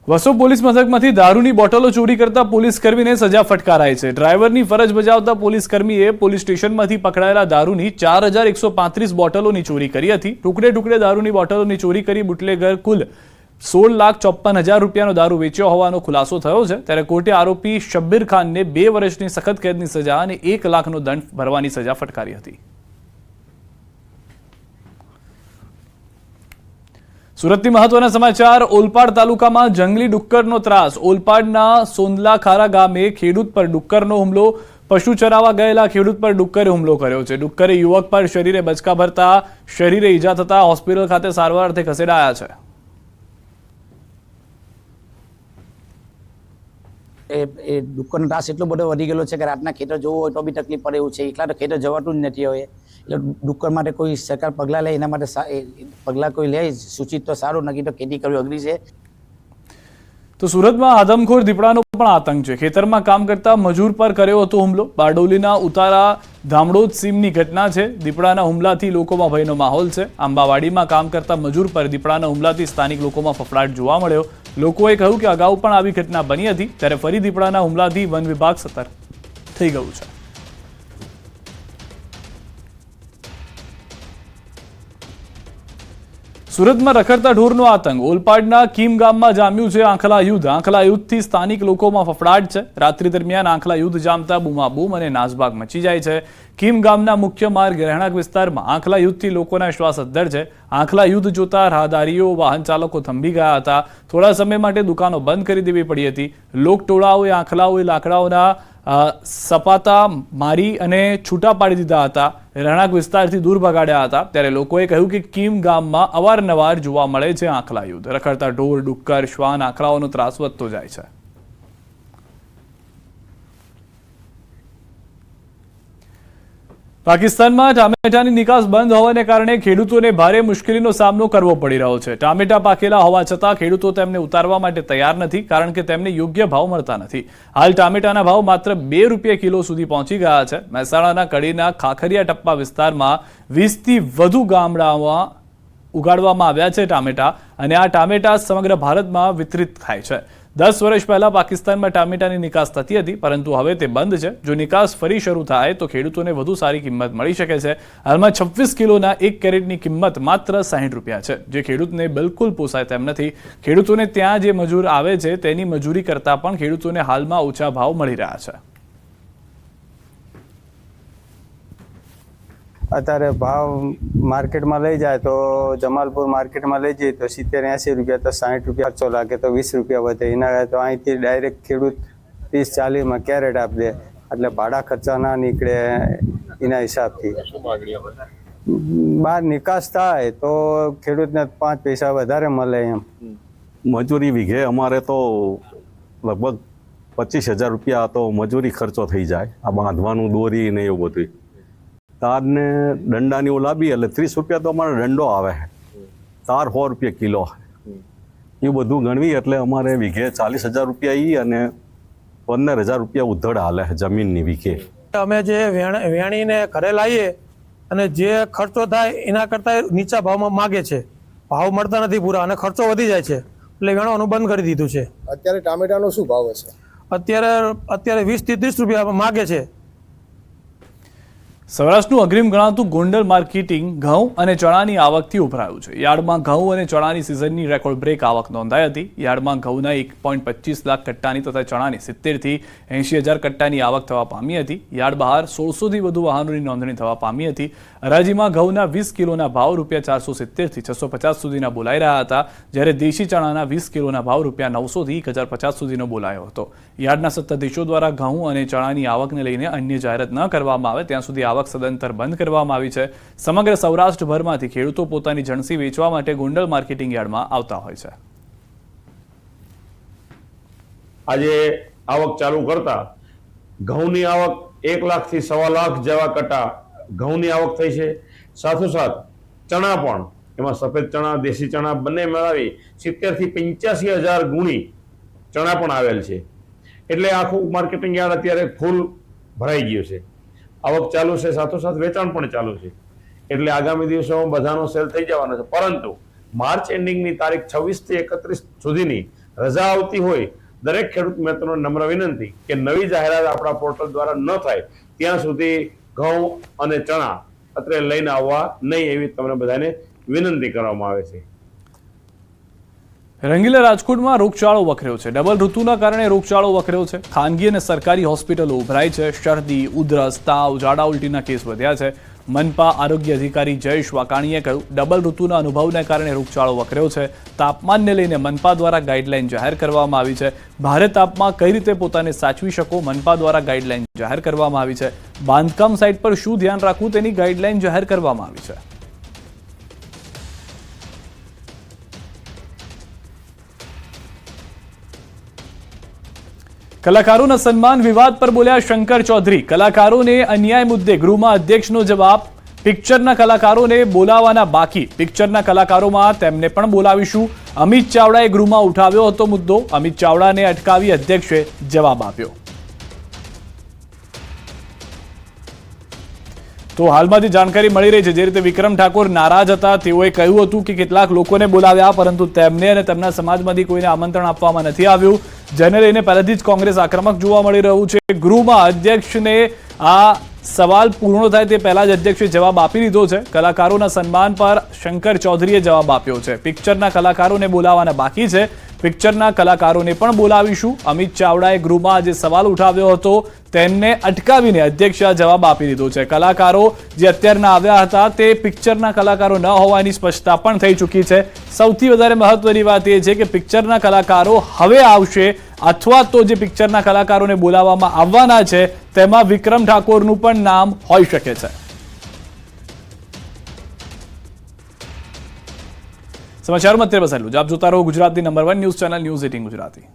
વસો police મથકમાંથી દારૂની બોટલો ચોરી કરતા પોલીસ કર્મીને સજા ફટકારાઈ છે। ડ્રાઈવરની ફરજ બજાવતા પોલીસ કર્મીએ પોલીસ સ્ટેશનમાંથી પકડાયેલા દારૂની 4135 બોટલોની ચોરી કરી હતી। ટુકડે ટુકડે દારૂની બોટલોની ચોરી કરી બુટલેગર કુલ 16,54,000 રૂપિયાનો દારૂ વેચ્યો હોવાનો ખુલાસો થયો છે। ત્યારે કોર્ટે આરોપી શબ્બીર ખાનને 2 વર્ષની સખત કેદની સજા અને 1 લાખનો દંડ ભરવાની સજા ફટકારી હતી। સુરતથી મહત્વના સમાચાર। ઓલપાડ તાલુકામાં જંગલી ડુક્કરનો ત્રાસ। ઓલપાડના સોંદલા ખારા ગામે ખેડૂત પર ડુક્કરનો હુમલો। પશુ ચરાવવા ગયેલા ખેડૂત પર ડુક્કરે હુમલો કર્યો છે। ડુક્કરે યુવક પર શરીરે બચકા ભરતા શરીરે ઈજા થતા હોસ્પિટલ ખાતે સારવાર અર્થે ખસેડાયા છે। એ ડુક્કરનો ત્રાસ એટલો બધો વધી ગયેલો છે કે રાતના ખેતર જવું હોય તો બી તકલીફ પડે એવું છે। એકલા તો ખેતર જવાતું જ નથી હવે। એટલે ડુક્કર માટે કોઈ સરકાર પગલાં લે, એના માટે પગલાં કોઈ લે સૂચિત તો સારું, નક્કી તો ખેતી કરવી અઘરી છે। તો સુરતમાં આદમખોર દીપડાનો પણ આતંક છે। ખેતરમાં કામ કરતા મજૂર પર કર્યો હતો હુમલો। બારડોલીના ઉતારા ધામડોદ સીમની ઘટના છે। દીપડાના હુમલાથી લોકોમાં ભયનો માહોલ છે। આંબાવાડીમાં કામ કરતા મજૂર પર દીપડાના હુમલાથી સ્થાનિક લોકોમાં ફફડાટ જોવા મળ્યો। લોકોએ કહ્યું કે અગાઉ પણ આવી ઘટના બની હતી, ત્યારે ફરી દીપડાના હુમલાથી વન વિભાગ સતર્ક થઈ ગયું છે। સુરતમાં રખડતા ઢોરનો આતંક। ઓલપાડના કીમ ગામમાં જામ્યું છે આંખલા યુદ્ધ। આંખલા યુદ્ધથી સ્થાનિક લોકોમાં ફફડાટ છે। રાત્રિ દરમિયાન આંખલા યુદ્ધ જામતા બૂમાબૂમ અને નાસભાગ મચી જાય છે। કીમ ગામના મુખ્ય માર્ગ રહેણાંક વિસ્તારમાં આંખલા યુદ્ધથી લોકોના શ્વાસ અદ્ધર છે। આંખલા યુદ્ધ જોતા રાહદારીઓ, વાહન ચાલકો થંભી ગયા હતા। થોડા સમય માટે દુકાનો બંધ કરી દેવી પડી હતી। લોકટોળાઓએ આંખલાઓએ લાકડાઓના સપાતા મારી અને છૂટા પાડી દીધા હતા। રહેણાંક વિસ્તારથી દૂર ભગાડ્યા હતા। ત્યારે લોકોએ કહ્યું કે કીમ ગામમાં અવારનવાર જોવા મળે છે આંખલા યુદ્ધ। રખડતા ઢોર, ડુક્કર, શ્વાન, આંખલાઓનો ત્રાસ વધતો જાય છે। પાકિસ્તાનમાં ટામેટાની નિકાસ બંધ હોવાને કારણે ખેડૂતોને ભારે મુશ્કેલીનો સામનો કરવો પડી રહ્યો છે। ટામેટા પાકેલા હોવા છતાં ખેડૂતો તેમને ઉતારવા માટે તૈયાર નથી, કારણ કે તેમને યોગ્ય ભાવ મળતા નથી। હાલ ટામેટાના ભાવ માત્ર 2 રૂપિયા કિલો સુધી પહોંચી ગયા છે। મહેસાણાના કડીના ખાખરિયા ટપ્પા વિસ્તારમાં 20થી વધુ ગામડાઓમાં ઉગાડવામાં આવ્યા છે ટામેટા, અને આ ટામેટા સમગ્ર ભારતમાં વિતરિત થાય છે। 10 વર્ષ પહેલા પાકિસ્તાનમાં ટામેટાની નિકાસ થતી હતી, પરંતુ હવે તે બંધ છે। જો નિકાસ ફરી શરૂ થાય તો ખેડૂતોને વધુ સારી કિંમત મળી શકે છે। હાલમાં 26 કિલોના 1 કેરેટની કિંમત માત્ર 60 રૂપિયા છે, જે ખેડૂતને બિલકુલ પોસાય તેમ નથી। ખેડૂતોને ત્યાં જે મજૂર આવે છે તેની મજૂરી કરતાં પણ ખેડૂતોને હાલમાં ઓછા ભાવ મળી રહ્યા છે। અત્યારે ભાવ માર્કેટમાં લઈ જાય તો જમાલપુર માર્કેટમાં લઈ જઈએ તો 70-80 રૂપિયા, તો 60 રૂપિયા ખર્ચો લાગે તો 20 રૂપિયા વધે। એના તો અહીંથી ડાયરેક્ટ ખેડૂત 30-40માં કેરેટ આપી દે, એટલે ભાડા ખર્ચા ના નીકળે એના હિસાબથી। બહાર નિકાસ થાય તો ખેડૂતને 5 પૈસા વધારે મળે એમ। મજૂરી વીઘે અમારે તો લગભગ 25,000 રૂપિયા તો મજૂરી ખર્ચો થઈ જાય। આ બાંધવાનું, દોરી ને એવું બધું। તારને દંડાની ઓ લાવી એટલે 30 રૂપિયા તો અમારે દંડો આવે છે। તાર 100 રૂપિયા કિલો, એ બધું ગણવી એટલે અમારે વીઘે 40,000 રૂપિયા ઈ અને 15,000 રૂપિયા ઉધડ હાલે જમીનની વીઘે। અમે જે વેણીને ઘરે લાવીએ અને જે ખર્ચો થાય એના કરતાં નીચા ભાવમાં માગે છે। ભાવ મળતા નથી પૂરા અને ખર્ચો વધી જાય છે, એટલે વેણવાનું બંધ કરી દીધું છે। અત્યારે ટામેટાનો શું ભાવ હશે? અત્યારે 20થી 30 રૂપિયા માગે છે। સૌરાષ્ટ્રનું અગ્રીમ ગણાતું ગોંડલ માર્કેટિંગ ઘઉં અને ચણાની આવકથી ઉભરાયું છે। યાર્ડમાં ઘઉં અને ચણાની સિઝનની રેકોર્ડ બ્રેક આવક નોંધાઈ હતી। યાર્ડમાં ઘઉંના 1.25 લાખ કટ્ટાની તથા ચણાની 70થી 80,000 કટ્ટાની આવક થવા પામી હતી। યાર્ડ બહાર 1600થી વધુ વાહનોની નોંધણી થવા પામી હતી। હરાજીમાં ઘઉંના 20 કિલોના ભાવ ₹470થી 650 સુધીના બોલાઈ રહ્યા હતા, જ્યારે દેશી ચણાના 20 કિલોના ભાવ ₹900થી 1050 સુધીનો બોલાયો હતો। યાર્ડના સત્તાધીશો દ્વારા ઘઉં અને ચણાની આવકને લઈને અન્ય જાહેરાત ન કરવામાં આવે ત્યાં સુધી આવક સદંતર બંધ કરવામાં આવી છે। સમગ્ર સૌરાષ્ટ્રભરમાંથી ખેડૂતો પોતાની જણસી વેચવા માટે ગોંડલ માર્કેટિંગ યાર્ડમાં આવતા હોય છે। આજે આવક ચાલુ કરતા ઘઉંની આવક 1 લાખથી 1.25 લાખ જેવા કટ્ટા ઘઉંની આવક થઈ છે। સાથોસાથ ચણા પણ, એમાં સફેદ ચણા, દેશી ચણા બંને મેળવી 70થી 85,000 ગુણી ચણા પણ આવેલ છે। એટલે આખું માર્કેટિંગ યાર્ડ અત્યારે ફૂલ ભરાઈ ગયું છે। આવક ચાલુ છે, સાથોસાથ વેચાણ પણ ચાલુ છે। એટલે આગામી દિવસોમાં બધાનો સેલ થઈ જવાનો છે, પરંતુ માર્ચ એન્ડિંગની તારીખ 26 થી 31 સુધીની રજા આવતી હોય, દરેક ખેડૂત મિત્રોને નમ્ર વિનંતી કે નવી જાહેરાત આપણા પોર્ટલ દ્વારા ન થાય ત્યાં સુધી ઘઉં અને ચણા અત્રે લઈને આવવા નહીં, એવી તમને બધાને વિનંતી કરવામાં આવે છે. રંગીલા રાજકોટમાં રોગચાળો વકર્યો છે. ડબલ ઋતુના કારણે રોગચાળો વકર્યો છે. ખાનગી અને સરકારી હોસ્પિટલો ઉભરાઈ છે. શરદી, ઉધરસ, તાવ, ઝાડા ઉલટીના કેસ વધ્યા છે. મનપા આરોગ્ય અધિકારી જયેશ વાકાણીએ કહ્યું, ડબલ ઋતુના અનુભવને કારણે રોગચાળો વકર્યો છે. તાપમાનને લઈને મનપા દ્વારા ગાઈડલાઈન જાહેર કરવામાં આવી છે. ભારે તાપમાં કઈ રીતે પોતાને સાચવી શકો, મનપા દ્વારા ગાઈડલાઈન જાહેર કરવામાં આવી છે. બાંધકામ સાઇટ પર શું ધ્યાન રાખવું તેની ગાઈડલાઈન જાહેર કરવામાં આવી છે. કલાકારોના સન્માન વિવાદ પર બોલ્યા શંકર ચૌધરી. કલાકારોને અન્યાય મુદ્દે ગૃહમાં અધ્યક્ષનો જવાબ. પિક્ચરના કલાકારોને બોલાવવાના બાકી. પિક્ચરના કલાકારોમાં તેમને પણ બોલાવીશું. અમિત ચાવડાએ ગૃહમાં ઉઠાવ્યો હતો મુદ્દો. અમિત ચાવડાને અટકાવી અધ્યક્ષે જવાબ આપ્યો. તો હાલમાંથી જાણકારી મળી રહી છે, જે રીતે વિક્રમ ઠાકોર નારાજ હતા, તેઓએ કહ્યું હતું કે કેટલાક લોકોને બોલાવ્યા પરંતુ તેમને અને તેમના સમાજમાંથી કોઈને આમંત્રણ આપવામાં નથી આવ્યું, જેને લઈને પહેલેથી જ કોંગ્રેસ આક્રમક જોવા મળી રહ્યું છે. ગૃહમાં અધ્યક્ષને આ સવાલ પૂર્ણ થાય તે પહેલા જ અધ્યક્ષે જવાબ આપી દીધો છે. કલાકારોના સન્માન પર શંકર ચૌધરીએ જવાબ આપ્યો છે. પિક્ચરના કલાકારોને બોલાવવાના બાકી છે. પિક્ચરના કલાકારોને પણ બોલાવીશું. અમિત ચાવડાએ ગૃહમાં જે સવાલ ઉઠાવ્યો હતો તેમને અટકાવીને અધ્યક્ષે આ જવાબ આપી દીધો છે. કલાકારો જે અત્યારના આવ્યા હતા તે પિક્ચરના કલાકારો ન હોવાની સ્પષ્ટતા પણ થઈ ચૂકી છે. સૌથી વધારે મહત્વની વાત એ છે કે પિક્ચરના કલાકારો હવે આવશે અથવા તો જે પિક્ચરના કલાકારોને બોલાવવામાં આવવાના છે તેમાં વિક્રમ ઠાકોરનું પણ નામ હોઈ શકે છે. સમાચારમાં અત્યારે બસ એટલું જ. આપ જોતા રહો ગુજરાતની number 1 news channel news 18 Gujarati.